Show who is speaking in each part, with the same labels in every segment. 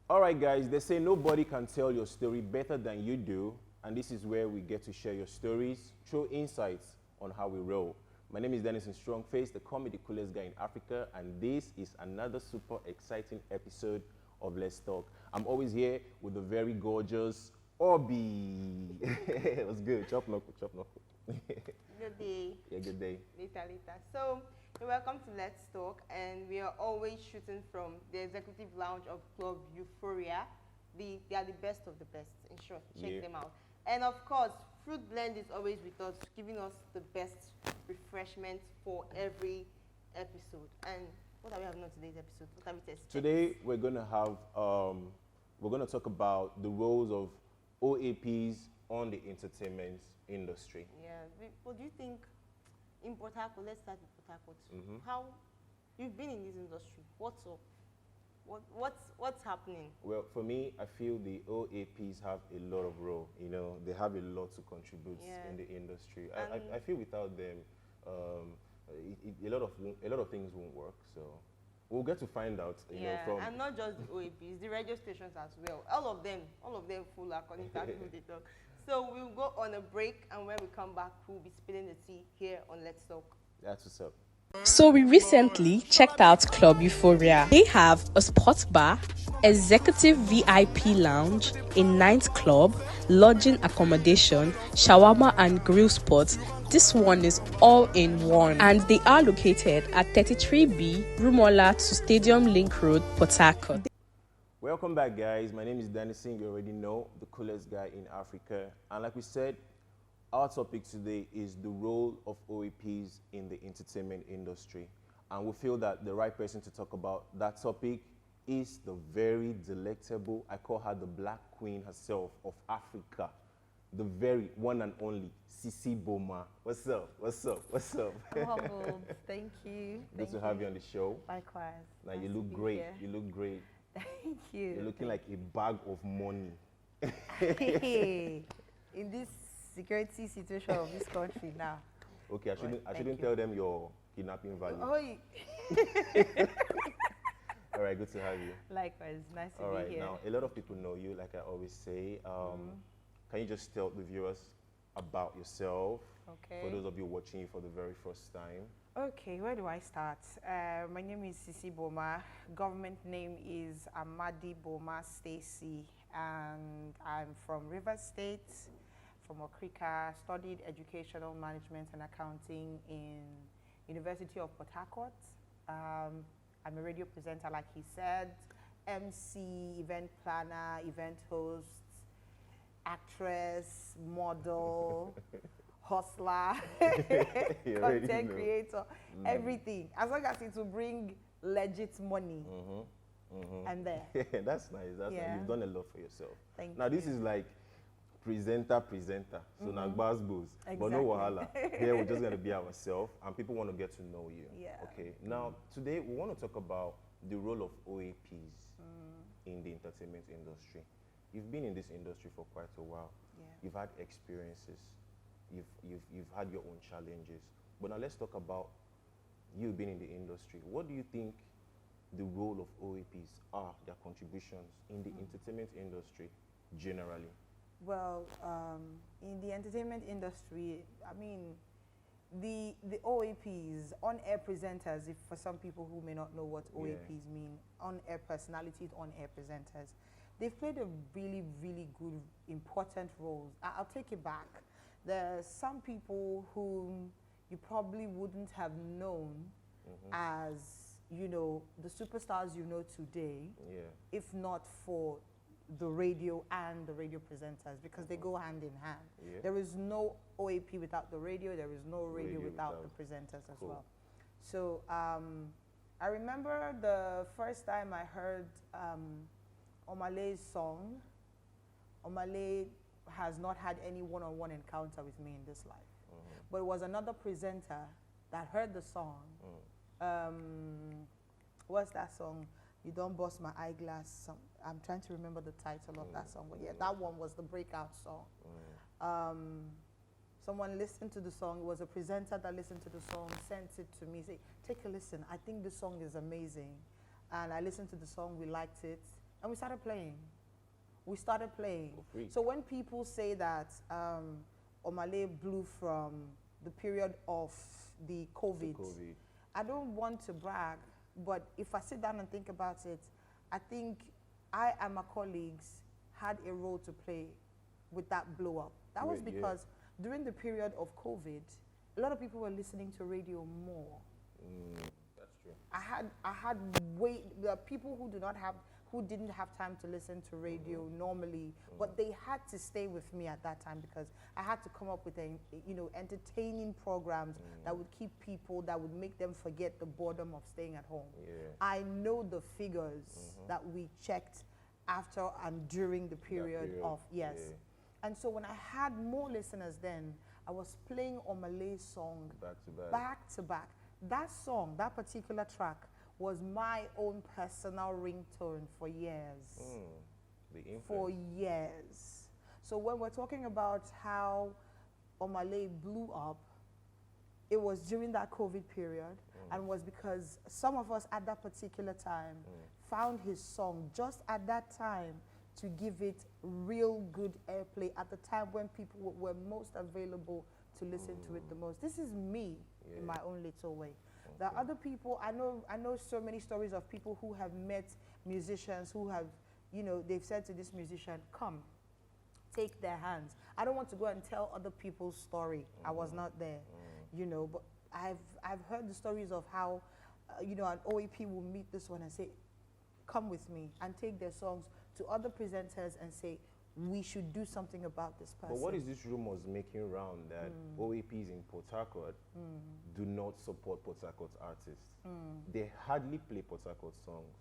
Speaker 1: All right, guys, they say nobody can tell your story better than you do, and this is where we get to share your stories, throw insights on how we roll. My name is Dennis Strongface, the comedy coolest guy in Africa, and this is another super exciting episode of Let's Talk. I'm always here with the very gorgeous Obi. It was good. Chop knuckle, chop knuckle.
Speaker 2: Good day.
Speaker 1: Yeah, good day.
Speaker 2: Later. So, welcome to Let's Talk, and we are always shooting from the executive lounge of Club Euphoria. They are the best of the best. In short, check them out. And of course, Fruit Blend is always with us, giving us the best refreshment for every episode. And what are we having on today's episode? What are we testing?
Speaker 1: Today we're gonna have we're gonna talk about the roles of OAPs on the entertainment industry.
Speaker 2: Yeah. What do you think in Port Harcourt? Let's start with Port Harcourt. How you've been in this industry? What's up? What's happening?
Speaker 1: Well, for me, I feel the OAPs have a lot of role. You know, they have a lot to contribute in the industry. I feel without them, a lot of things won't work. So we'll get to find out. You know, from
Speaker 2: and not just the OAPs, the radio stations as well. All of them full according to people they talk. So we'll go on a break, and when we come back, we'll be spilling the tea here on Let's Talk.
Speaker 1: That's what's up.
Speaker 3: So we recently checked out Club Euphoria. They have a sports bar, executive VIP lounge, a night club, lodging accommodation, shawarma and grill spots. This one is all in one, and they are located at 33B Rumola to Stadium Link Road, Port Harcourt.
Speaker 1: Welcome back, guys. My name is Danny Singh. You already know, the coolest guy in Africa. And like we said, our topic today is the role of OAPs in the entertainment industry. And we feel that the right person to talk about that topic is the very delectable, I call her the Black Queen herself of Africa, the very one and only Sisi Boma. What's up? What's up? What's up?
Speaker 2: Humbled. Thank you.
Speaker 1: Good to have you on the show.
Speaker 2: Likewise.
Speaker 1: Now you look great. You look great.
Speaker 2: Thank you.
Speaker 1: You're looking like a bag of money.
Speaker 2: In this security situation of this country now.
Speaker 1: Okay, I shouldn't tell them your kidnapping value. All right, good to have you.
Speaker 2: Likewise, nice to be here.
Speaker 1: All right, now a lot of people know you, like I always say. Can you just tell the viewers about yourself?
Speaker 2: Okay.
Speaker 1: For those of you watching you for the very first time.
Speaker 2: Okay, where do I start? My name is Sisi Boma. Government name is Amadi Boma Stacy, and I'm from Rivers State, from Okrika. Studied educational management and accounting in University of Port Harcourt. I'm a radio presenter, like he said, MC, event planner, event host, actress, model, hustler, content creator, everything. As long as it will bring legit money. And there.
Speaker 1: That's nice. That's nice. You've done a lot for yourself.
Speaker 2: Thank you.
Speaker 1: Now this is like presenter. So now buzz booze.
Speaker 2: Exactly.
Speaker 1: But no wahala. Here we're just gonna be ourselves, and people want to get to know you.
Speaker 2: Yeah.
Speaker 1: Okay. Now today we want to talk about the role of OAPs in the entertainment industry. You've been in this industry for quite a while.
Speaker 2: Yeah.
Speaker 1: You've had experiences. You've had your own challenges. But now let's talk about you being in the industry. What do you think the role of OAPs are, their contributions in the entertainment industry generally?
Speaker 2: Well, in the entertainment industry, I mean, the OAPs, on-air presenters, if for some people who may not know what OAPs mean, on-air personalities, on-air presenters, they've played a really, really good, important role. I'll take it back. There's some people whom you probably wouldn't have known as, you know, the superstars you know today, if not for the radio and the radio presenters, because they go hand in hand. There is no OAP without the radio. There is no radio without the presenters as well. So I remember the first time I heard Omale's song. Omale has not had any one-on-one encounter with me in this life. But it was another presenter that heard the song. What's that song? You Don't Bust My Eyeglass. I'm trying to remember the title of that song. But yeah, that one was the breakout song. Someone listened to the song. It was a presenter that listened to the song, sent it to me, said, take a listen. I think this song is amazing. And I listened to the song. We liked it. and we started playing. We started playing.
Speaker 1: For free.
Speaker 2: So when people say that Omale blew from the period of the COVID, I don't want to brag, but if I sit down and think about it, I think I and my colleagues had a role to play with that blow up. That was because during the period of COVID, a lot of people were listening to radio more.
Speaker 1: That's true.
Speaker 2: I had there are people who didn't have time to listen to radio normally, but they had to stay with me at that time because I had to come up with entertaining programs that would keep people, that would make them forget the boredom of staying at home. I know the figures that we checked after and during the period of and so when I had more listeners then, I was playing Omale's song back to back. That song, that particular track, was my own personal ringtone for years. For years. So when we're talking about how Omale blew up, it was during that COVID period and was because some of us at that particular time found his song just at that time to give it real good airplay at the time when people were most available to listen to it the most. This is me in my own little way. There are other people, I know so many stories of people who have met musicians who have, they've said to this musician, come, take their hands. I don't want to go and tell other people's story. I was not there, but I've heard the stories of how, an OAP will meet this one and say, come with me, and take their songs to other presenters and say, we should do something about this person.
Speaker 1: But what is this rumors making round that OAPs in Port Harcourt do not support Port Harcourt artists? They hardly play Port Harcourt songs.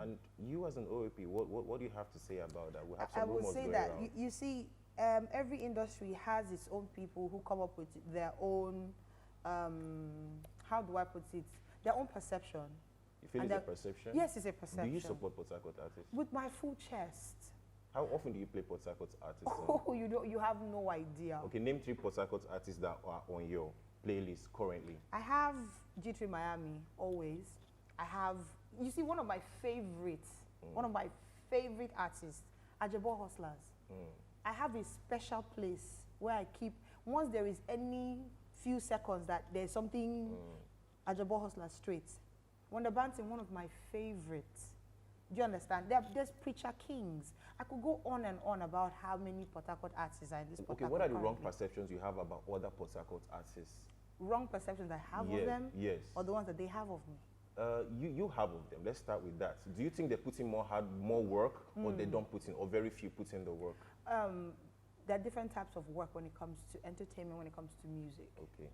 Speaker 1: And you as an OAP, what do you have to say about that? We have some rumors going around. I would say that, you see, every industry has its own people who come up with their own, how do I put it, their own perception. You feel it's a perception?
Speaker 2: Yes, it's a perception.
Speaker 1: Do you support Port Harcourt artists?
Speaker 2: With my full chest.
Speaker 1: How often do you play Port Harcourt artists?
Speaker 2: Oh, you have no idea.
Speaker 1: Okay, name 3 Port Harcourt artists that are on your playlist currently.
Speaker 2: I have G3 Miami, always. I have, you see, one of my favorite artists, Ajabo Hustlers. I have a special place where I keep, once there is any few seconds that there's something Ajabo Hustlers straight. Wonder Banting, one of my favorites. Do you understand? There's Preacher Kings. I could go on and on about how many Port Harcourt artists are in this Port Harcourt.
Speaker 1: Okay, what are the wrong perceptions you have about other Port Harcourt artists?
Speaker 2: Wrong perceptions I have of them?
Speaker 1: Yes.
Speaker 2: Or the ones that they have of me?
Speaker 1: You have of them. Let's start with that. Do you think they put in more work, or they don't put in, or very few put in the work?
Speaker 2: There are different types of work when it comes to entertainment, when it comes to music.
Speaker 1: Okay.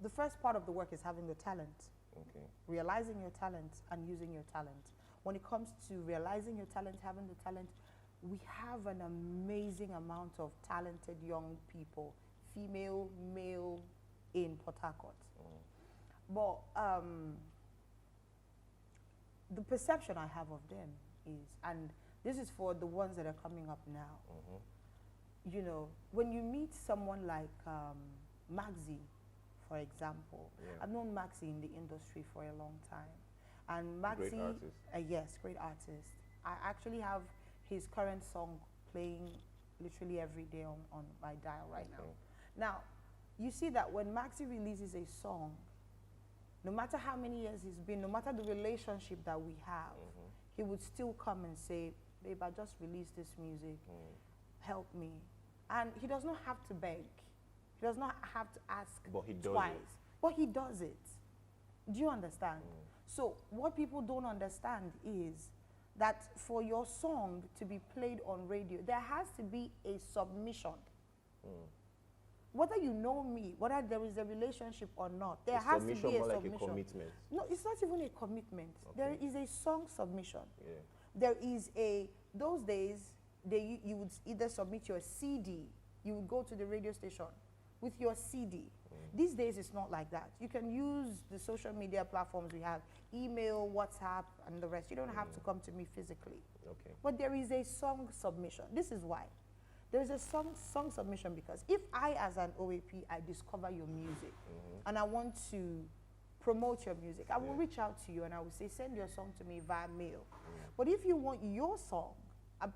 Speaker 2: The first part of the work is having the talent.
Speaker 1: Okay.
Speaker 2: Realizing your talent and using your talent. When it comes to realizing your talent, having the talent, we have an amazing amount of talented young people, female, male, in Port Harcourt. But the perception I have of them is, and this is for the ones that are coming up now, when you meet someone like Maxi, for example, I've known Maxi in the industry for a long time. And Maxi,
Speaker 1: great artist.
Speaker 2: Yes, great artist. I actually have his current song playing literally every day on my dial right now. Now, you see that when Maxi releases a song, no matter how many years he's been, no matter the relationship that we have, he would still come and say, babe, I just released this music, help me. And he does not have to beg. He does not have to ask twice. But he does it. Do you understand? So what people don't understand is that for your song to be played on radio, there has to be a submission. Whether you know me, whether there is a relationship or not, there has to be a submission.
Speaker 1: Like a commitment.
Speaker 2: No, it's not even a commitment.
Speaker 1: Okay.
Speaker 2: There is a song submission.
Speaker 1: Yeah.
Speaker 2: There is those days, you would either submit your CD, you would go to the radio station with your CD. These days, it's not like that. You can use the social media platforms we have, email, WhatsApp, and the rest. You don't have to come to me physically.
Speaker 1: Okay.
Speaker 2: But there is a song submission. This is why. There is a song submission because if I, as an OAP, I discover your music and I want to promote your music, I will reach out to you and I will say, send your song to me via mail. But if you want your song,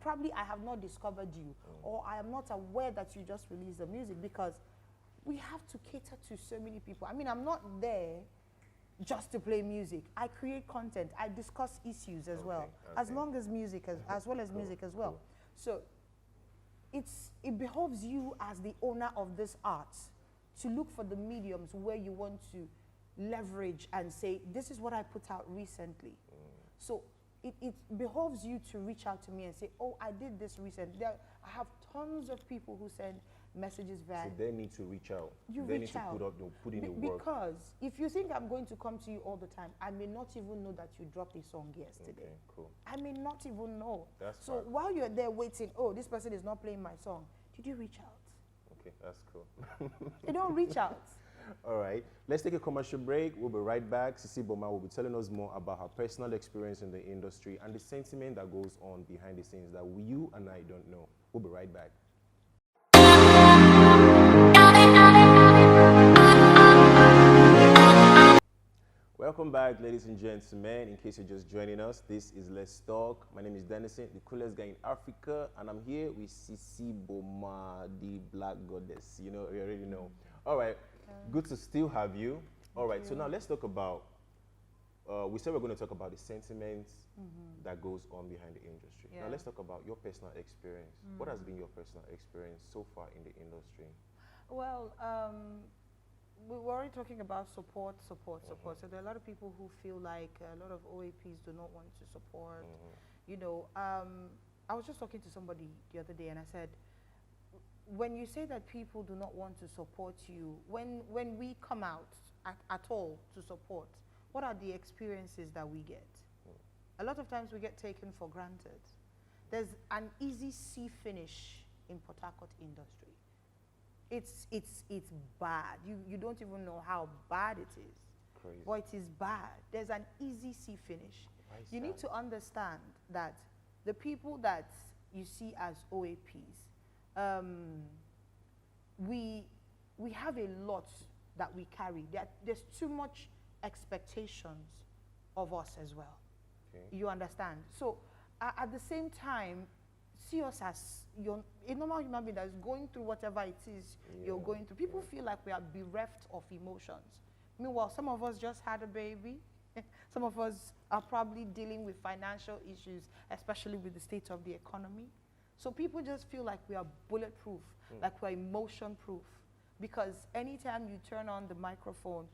Speaker 2: probably I have not discovered you, or I am not aware that you just released the music, because we have to cater to so many people. I mean, I'm not there just to play music. I create content. I discuss issues as well, as long as music, as well as music as well. So it behoves you as the owner of this art to look for the mediums where you want to leverage and say, this is what I put out recently. So it behoves you to reach out to me and say, oh, I did this recently. I have tons of people who send messages via.
Speaker 1: So they need to reach out.
Speaker 2: You
Speaker 1: they
Speaker 2: reach
Speaker 1: need
Speaker 2: out.
Speaker 1: to put in the work.
Speaker 2: Because if you think I'm going to come to you all the time, I may not even know that you dropped a song yesterday.
Speaker 1: Okay, cool.
Speaker 2: I may not even know.
Speaker 1: That's
Speaker 2: so while you're there waiting, oh, this person is not playing my song, did you reach out?
Speaker 1: Okay, that's cool.
Speaker 2: They don't reach out.
Speaker 1: All right, let's take a commercial break. We'll be right back. Sisi Boma will be telling us more about her personal experience in the industry and the sentiment that goes on behind the scenes that you and I don't know. We'll be right back. Welcome back, ladies and gentlemen. In case you're just joining us, this is Let's Talk. My name is Dennison, the coolest guy in Africa, and I'm here with Sisi Boma, the black goddess. You know, you already know. All right, good to still have you. All right, so now let's talk about, we said we're going to talk about the sentiments that goes on behind the industry. Now let's talk about your personal experience. What has been your personal experience so far in the industry?
Speaker 2: Well, we were already talking about support. So there are a lot of people who feel like a lot of OAPs do not want to support. You know, I was just talking to somebody the other day and I said, when you say that people do not want to support you, when we come out at all to support, what are the experiences that we get? A lot of times we get taken for granted. There's an easy C finish in Port Harcourt industry. It's bad. You don't even know how bad it is.
Speaker 1: Crazy.
Speaker 2: But it is bad. There's an easy C finish. You need to understand that the people that you see as OAPs, we have a lot that we carry. There's too much expectations of us as well. Okay. You understand? So at the same time, see us as a normal human being that is going through whatever it is you're going through. People feel like we are bereft of emotions. Meanwhile, some of us just had a baby. Some of us are probably dealing with financial issues, especially with the state of the economy. So people just feel like we are bulletproof, like we're emotion proof. Because anytime you turn on the microphone,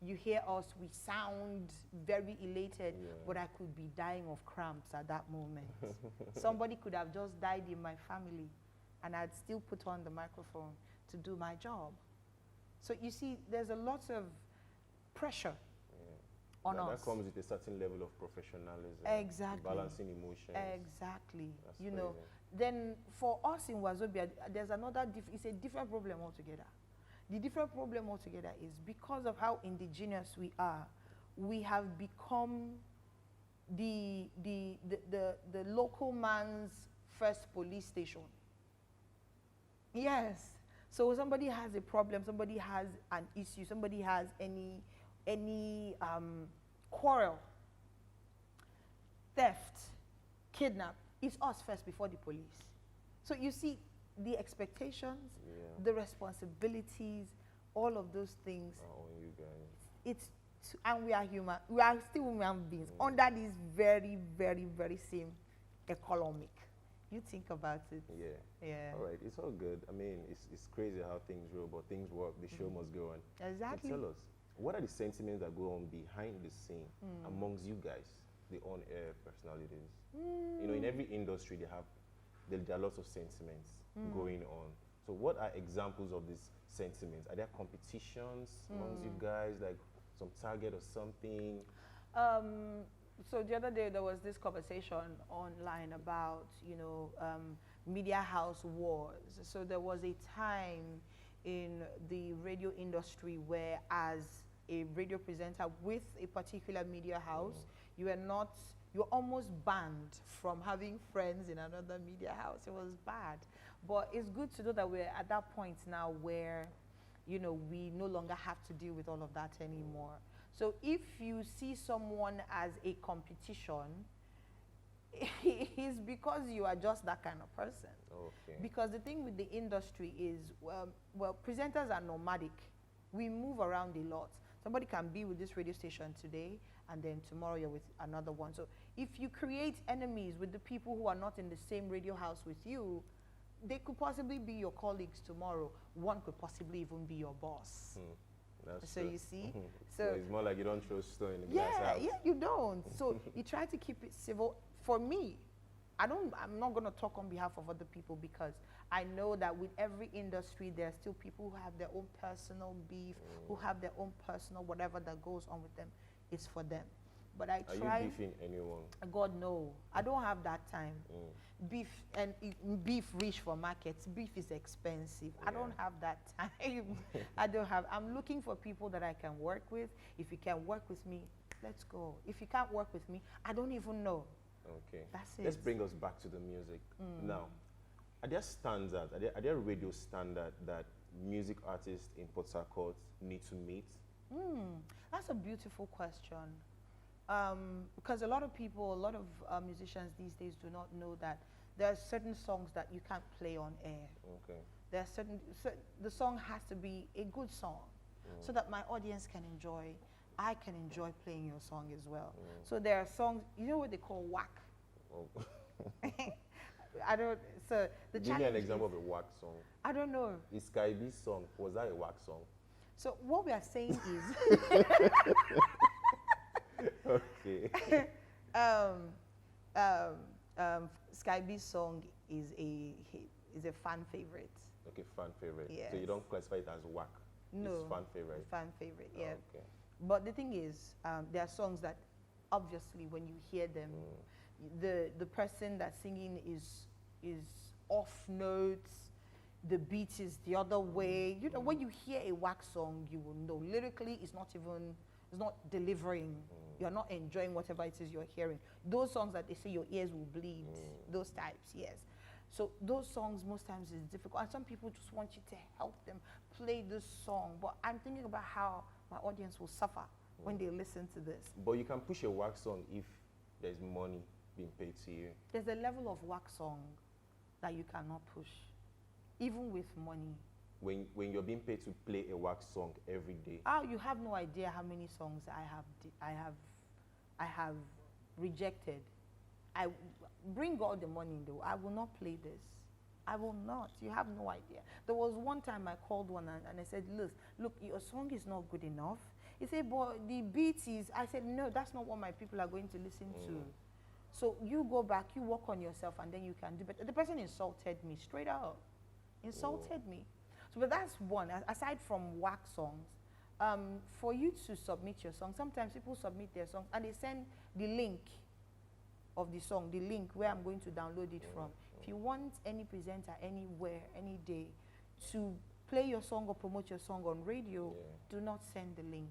Speaker 2: you hear us, we sound very elated, but I could be dying of cramps at that moment. Somebody could have just died in my family, and I'd still put on the microphone to do my job. So you see, there's a lot of pressure on us.
Speaker 1: That comes with a certain level of professionalism.
Speaker 2: Exactly.
Speaker 1: Balancing emotions.
Speaker 2: Exactly.
Speaker 1: That's
Speaker 2: you
Speaker 1: crazy.
Speaker 2: know, then for us in Wazobia, there's another, it's a different problem altogether. The different problem altogether is because of how indigenous we are, we have become the local man's first police station. Yes. So somebody has a problem, somebody has an issue, somebody has any quarrel, theft, kidnap, it's us first before the police. So you see, the expectations, the responsibilities, all of those things.
Speaker 1: On you guys.
Speaker 2: And we are human. We are still human beings under this very, very, very same economic. You think about it. Yeah.
Speaker 1: All right, it's all good. I mean, it's crazy how things roll, but things work. The show must go on.
Speaker 2: Exactly.
Speaker 1: So tell us, what are the sentiments that go on behind the scene amongst you guys, the on-air personalities? You know, in every industry, there are lots of sentiments going on. So what are examples of these sentiments? Are there competitions amongst you guys, like some target or something?
Speaker 2: So the other day there was this conversation online about, you know, media house wars. So there was a time in the radio industry where, as a radio presenter with a particular media house, you're almost banned from having friends in another media house. It was bad. But it's good to know that we're at that point now where, you know, we no longer have to deal with all of that anymore. So if you see someone as a competition, It's because you are just that kind of person.
Speaker 1: Okay.
Speaker 2: Because the thing with the industry is, well, presenters are nomadic. We move around a lot. Somebody can be with this radio station today, and then tomorrow you're with another one. So if you create enemies with the people who are not in the same radio house with you, they could possibly be your colleagues tomorrow. One could possibly even be your boss.
Speaker 1: That's
Speaker 2: So
Speaker 1: true.
Speaker 2: you see?
Speaker 1: So it's more like you don't throw stone in the glass
Speaker 2: Yeah,
Speaker 1: house.
Speaker 2: yeah, you don't. So you try to keep it civil. For me, I'm not going to talk on behalf of other people, because I know that with every industry, there are still people who have their own personal beef, who have their own personal whatever that goes on with them. It's for them. But I
Speaker 1: Are
Speaker 2: try.
Speaker 1: you beefing anyone?
Speaker 2: God, no. I don't have that time. Beef, and beef rich for markets. Beef is expensive. I don't have that time. I'm looking for people that I can work with. If you can work with me, let's go. If you can't work with me, I don't even know.
Speaker 1: Okay.
Speaker 2: That's it.
Speaker 1: Let's bring us back to the music. Now, are there standards, are there radio standards that music artists in Port Harcourt need to meet?
Speaker 2: That's a beautiful question. Because a lot of people, a lot of musicians these days do not know that there are certain songs that you can't play on air.
Speaker 1: Okay.
Speaker 2: There are the song has to be a good song, so that my audience can enjoy. I can enjoy playing your song as well. So there are songs, you know what they call whack?
Speaker 1: Oh.
Speaker 2: I don't, so the
Speaker 1: Give me an
Speaker 2: challenge
Speaker 1: example
Speaker 2: is,
Speaker 1: of a wax song.
Speaker 2: I don't know.
Speaker 1: Is Sky B's song, was that a wax song?
Speaker 2: So what we are saying is,
Speaker 1: Okay.
Speaker 2: Sky B's song is a fan favorite.
Speaker 1: Okay, fan favorite. So
Speaker 2: Yes.
Speaker 1: you don't classify it as whack?
Speaker 2: No.
Speaker 1: It's fan favorite.
Speaker 2: Fan favorite, yeah.
Speaker 1: Okay.
Speaker 2: But the thing is, there are songs that obviously when you hear them, the person that's singing is off notes, the beat is the other way. You know, when you hear a wax song, you will know. Lyrically, it's not delivering. You're not enjoying whatever it is you're hearing. Those songs that they say your ears will bleed, those types, yes. So those songs most times is difficult. And some people just want you to help them play this song. But I'm thinking about how my audience will suffer when they listen to this.
Speaker 1: But you can push a wax song if there's money being paid to you.
Speaker 2: There's a level of wax song that you cannot push, even with money.
Speaker 1: When you're being paid to play a wax song every day.
Speaker 2: You have no idea how many songs I have rejected. I bring all the money in the world. I will not play this. I will not. You have no idea. There was one time I called one and I said, look, your song is not good enough. He said, but the beat is, I said, no, that's not what my people are going to listen to. So you go back, you work on yourself, and then you can do better. The person insulted me, straight up. Insulted me. So, but that's one. Aside from wax songs, for you to submit your song, sometimes people submit their songs and they send the link of the song, the link where I'm going to download it from. If you want any presenter anywhere, any day, to play your song or promote your song on radio, do not send the link.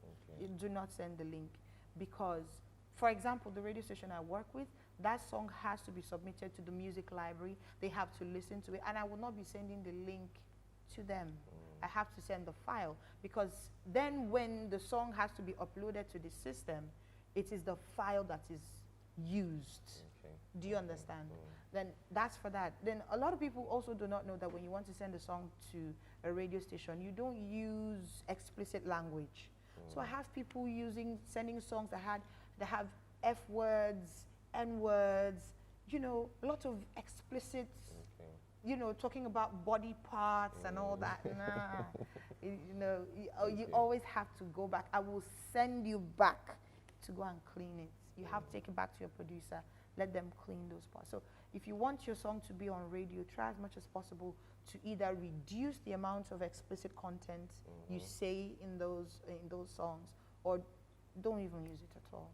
Speaker 1: Okay.
Speaker 2: Do not send the link, because, for example, the radio station I work with, that song has to be submitted to the music library. They have to listen to it, and I will not be sending the link to them. I have to send the file, because then when the song has to be uploaded to the system, it is the file that is used.
Speaker 1: Okay.
Speaker 2: Do you understand? Then that's for that. Then a lot of people also do not know that when you want to send a song to a radio station, you don't use explicit language. So I have people sending songs that have F words, N words, you know, a lot of explicit, you know, talking about body parts and all that. Nah, you know, you always have to go back. I will send you back to go and clean it. You have to take it back to your producer, let them clean those parts. So if you want your song to be on radio, try as much as possible to either reduce the amount of explicit content you say in those songs, or don't even use it at all.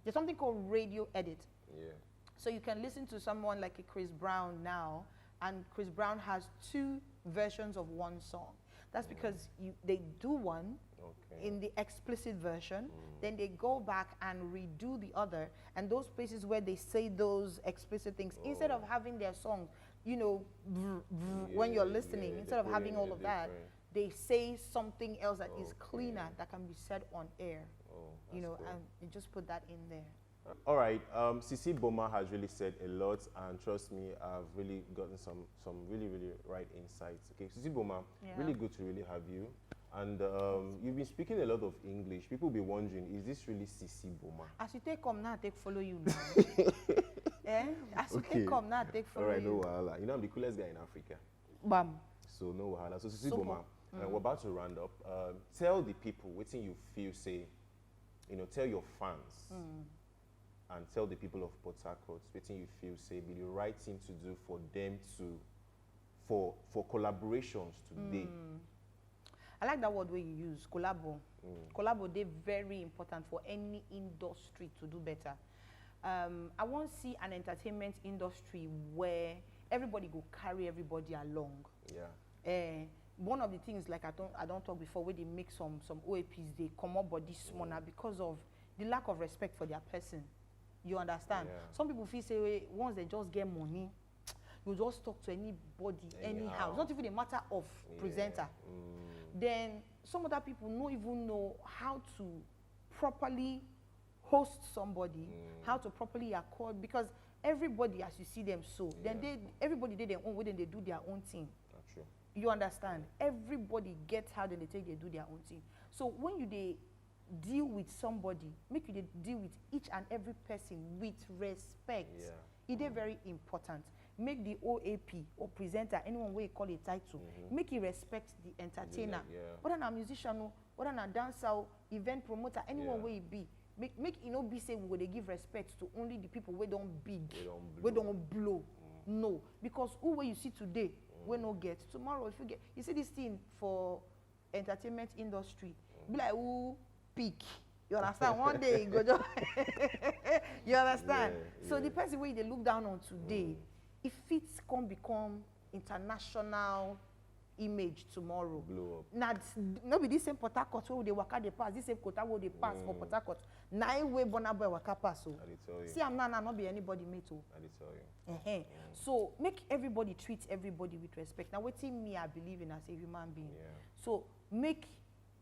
Speaker 2: There's something called radio edit.
Speaker 1: Yeah.
Speaker 2: So you can listen to someone like a Chris Brown now, and Chris Brown has 2 versions of one song. That's because they do one in the explicit version, then they go back and redo the other, and those places where they say those explicit things, instead of having their song, you know, when you're listening, instead of having all of that, they say something else that is cleaner, that can be said on air. You know,
Speaker 1: cool.
Speaker 2: and you just put that in there.
Speaker 1: All right, Sisi Boma has really said a lot, and trust me, I've really gotten some really, really right insights. Okay, Sisi Boma, really good to really have you. And you've been speaking a lot of English. People be wondering, is this really Sisi Boma?
Speaker 2: As you take come now, I take follow you now. Eh? As you take come now, I take follow
Speaker 1: you. All right,
Speaker 2: you.
Speaker 1: no wahala. You know, I'm the coolest guy in Africa.
Speaker 2: Bam.
Speaker 1: So no wahala. So Sisi Boma, we're about to round up. Tell the people what thing you feel, say, tell your fans and tell the people of Port Harcourt what thing you feel, say, be the right thing to do for them to, for collaborations today.
Speaker 2: I like that word where you use, collabo. Collabo, they're very important for any industry to do better. I want to see an entertainment industry where everybody go carry everybody along.
Speaker 1: Yeah.
Speaker 2: One of the things, like I don't talk before, where they make some OAPs, they come up body small now because of the lack of respect for their person. You understand?
Speaker 1: Yeah.
Speaker 2: Some people feel say once they just get money, you just talk to anybody, anyhow. It's not even a matter of presenter. Then some other people don't even know how to properly host somebody, how to properly accord, because everybody, as you see them, then everybody did their own way, then they do their own thing.
Speaker 1: That's true.
Speaker 2: You understand? Everybody gets how they do their own thing. So when you deal with somebody, make you deal with each and every person with respect.
Speaker 1: Yeah.
Speaker 2: It is very important. Make the OAP or presenter, anyone where you call a title, make you respect the entertainer. Whether a musician, whether a dancer, event promoter, anyone where you be. Make you know be say we they give respect to only the people where don't big, where don't blow. No, because who where you see today, we no get tomorrow. If you see this thing for entertainment industry, be like who peak. You understand? One day you go just you understand? So the person where they look down on today, if it can become international image tomorrow.
Speaker 1: Blow up.
Speaker 2: Now, maybe this same Port Harcourt where they waka they pass, this same Kota where they pass for Port Harcourt. Now way Boma Boy waka pass. So see, I'm not be anybody mate.
Speaker 1: I did tell you.
Speaker 2: So make everybody treat everybody with respect. Now, waiting me, I believe in as a human being. So make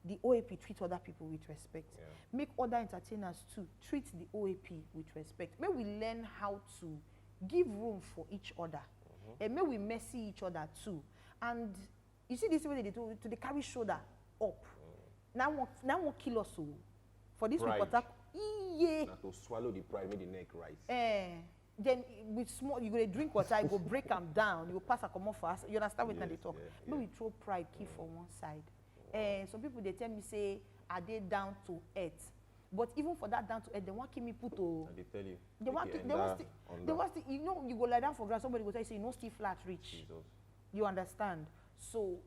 Speaker 2: the OAP treat other people with respect. Make other entertainers too treat the OAP with respect. May we learn how to give room for each other. And may we mercy each other too. And you see this way they do to the carry shoulder up. Now won't kill us so. For this
Speaker 1: pride.
Speaker 2: report, yeah.
Speaker 1: Now to swallow the pride, make the neck rise.
Speaker 2: Then with small, you go to drink water, you go break them down, you go pass a come off for us. You understand what they talk? But we throw pride keep for one side. And some people they tell me say, are they down to earth? But even for that down to earth, they want keep me put to.
Speaker 1: They tell you.
Speaker 2: They want you know, you go lie down for ground, somebody go tell you say, you know, still flat reach.
Speaker 1: Jesus.
Speaker 2: You understand? So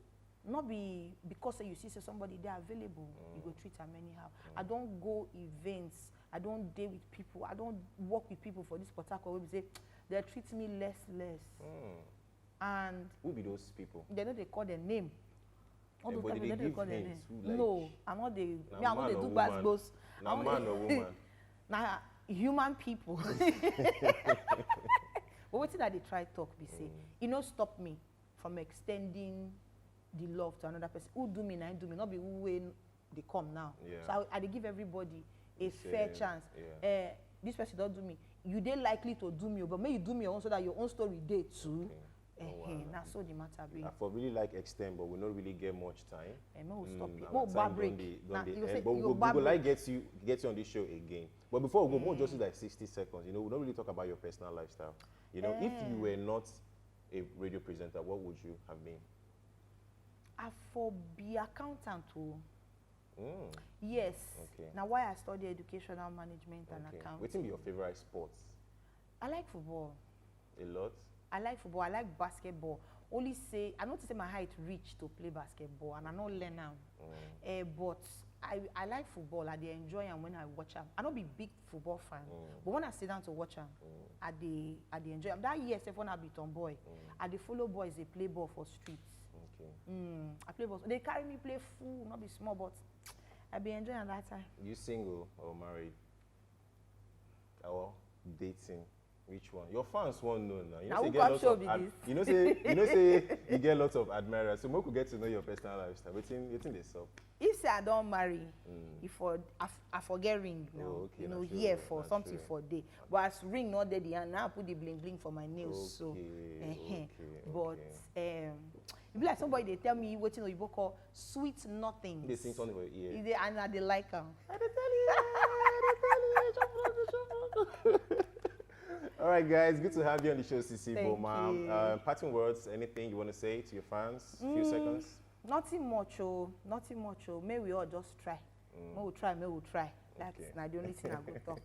Speaker 2: not be because you see say somebody they are available, you go treat them anyhow. I don't go events, I don't deal with people, I don't work with people for this particular way. Say they treat me less. And
Speaker 1: who be those people?
Speaker 2: They know they call their name. All the time
Speaker 1: they
Speaker 2: call their
Speaker 1: hints,
Speaker 2: name.
Speaker 1: like,
Speaker 2: No, I'm not the
Speaker 1: nah,
Speaker 2: me, I'm not the do bass.
Speaker 1: Now man or woman?
Speaker 2: Now human people. But what did they try talk be say? You know, stop me from extending the love to another person. Who do me now, do me, not be who when they come now. So I give everybody a fair chance. This person don't do me. You they likely to do me, but may you do me your own so that your own story day too. Now so the matter be.
Speaker 1: I for really like extend, but we don't really get much time.
Speaker 2: We'll stop it. More bar break.
Speaker 1: But we will like get you on this show again. But before we go, more just like 60 seconds. You know, we don't really talk about your personal lifestyle. You know, if you were not a radio presenter, what would you have been?
Speaker 2: I for be accountant too. Yes.
Speaker 1: Okay.
Speaker 2: Now why I study educational management and accounting.
Speaker 1: What be your favorite sports?
Speaker 2: I like football.
Speaker 1: A lot.
Speaker 2: I like football. I like basketball. Only say I not to say my height reach to play basketball, and I not learn now. But I like football. I dey enjoy them when I watch them. I not be big football fan, but when I sit down to watch them, I dey enjoy them. That year, when I be tomboy, I dey follow boys. They play ball for streets. I play ball. They carry me play full, not be small, but I be enjoying that time.
Speaker 1: You single or married? Or dating? Which one? Your fans won't know now. You know,
Speaker 2: Now
Speaker 1: say
Speaker 2: who
Speaker 1: get
Speaker 2: come
Speaker 1: lots
Speaker 2: show
Speaker 1: of
Speaker 2: me this?
Speaker 1: you know say you get lots of admirers. So we could get to know your personal lifestyle. You think they sup?
Speaker 2: If say I don't marry, if for I forget ring now,
Speaker 1: Oh, okay,
Speaker 2: you know,
Speaker 1: that's
Speaker 2: here
Speaker 1: true,
Speaker 2: for
Speaker 1: that's
Speaker 2: something
Speaker 1: true.
Speaker 2: for day. But as ring not there, the hand now I put the bling bling for my nails. So,
Speaker 1: Okay,
Speaker 2: but it be like somebody they tell me what you know you call sweet nothings.
Speaker 1: They sing something for your ear.
Speaker 2: And I they like them.
Speaker 1: All right, guys, good to have you on the show, Sisi,
Speaker 2: Thank
Speaker 1: Boma.
Speaker 2: you.
Speaker 1: Parting words, anything you want to say to your fans? Few seconds.
Speaker 2: Nothing much, oh, nothing much, oh. May we all just try. May we try. That's
Speaker 1: Okay.
Speaker 2: not the only thing I go talk.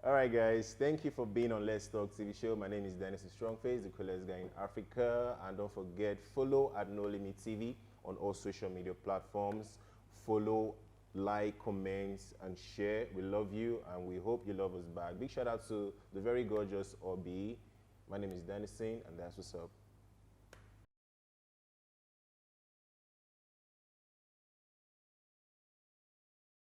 Speaker 1: All right, guys, thank you for being on Let's Talk TV show. My name is Dennis Strongface, the coolest guy in Africa. And don't forget, follow at No Limit TV on all social media platforms. Follow, like, comment, and share. We love you, and we hope you love us back. Big shout out to the very gorgeous Obi. My name is Dennis, and that's what's up.